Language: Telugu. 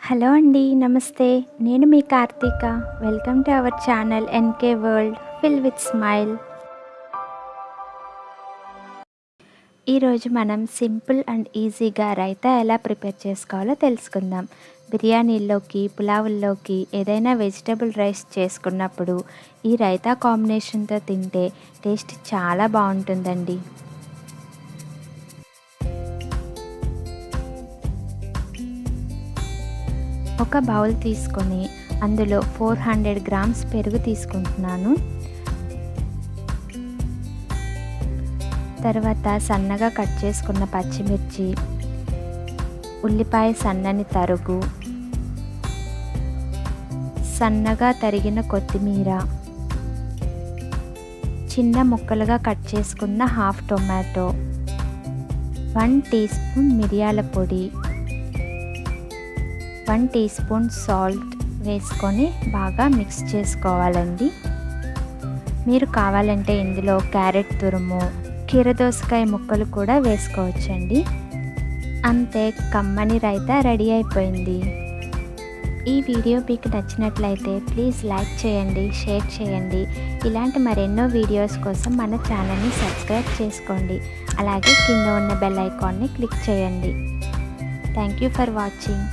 హలో అండి, నమస్తే. నేను మీ Karthika. Welcome to our channel NK world fill with smile. ఈరోజు మనం సింపుల్ అండ్ ఈజీగా రైతా ఎలా ప్రిపేర్ చేసుకోవాలో తెలుసుకుందాం. బిర్యానీల్లోకి, పులావుల్లోకి, ఏదైనా వెజిటబుల్ రైస్ చేసుకున్నప్పుడు ఈ రైతా కాంబినేషన్తో తింటే టేస్ట్ చాలా బాగుంటుందండి. ఒక బౌల్ తీసుకొని అందులో 400 గ్రామ్స్ పెరుగు తీసుకుంటున్నాను. తర్వాత సన్నగా కట్ చేసుకున్న పచ్చిమిర్చి, ఉల్లిపాయ సన్నని తరుగు, సన్నగా తరిగిన కొత్తిమీర, చిన్న ముక్కలుగా కట్ చేసుకున్న హాఫ్ టొమాటో, 1 టీ స్పూన్ మిరియాల పొడి, 1 టీ స్పూన్ సాల్ట్ వేసుకొని బాగా మిక్స్ చేసుకోవాలండి. మీరు కావాలంటే ఇందులో క్యారెట్ తురుము, కీరదోసకాయ ముక్కలు కూడా వేసుకోవచ్చండి. అంతే, కమ్మని రైతా రెడీ అయిపోయింది. ఈ వీడియో మీకు నచ్చినట్లయితే ప్లీజ్ లైక్ చేయండి, షేర్ చేయండి. ఇలాంటి మరెన్నో వీడియోస్ కోసం మన ఛానల్ని సబ్స్క్రైబ్ చేసుకోండి. అలాగే కింద ఉన్న బెల్ ఐకాన్ని క్లిక్ చేయండి. Thank you for watching.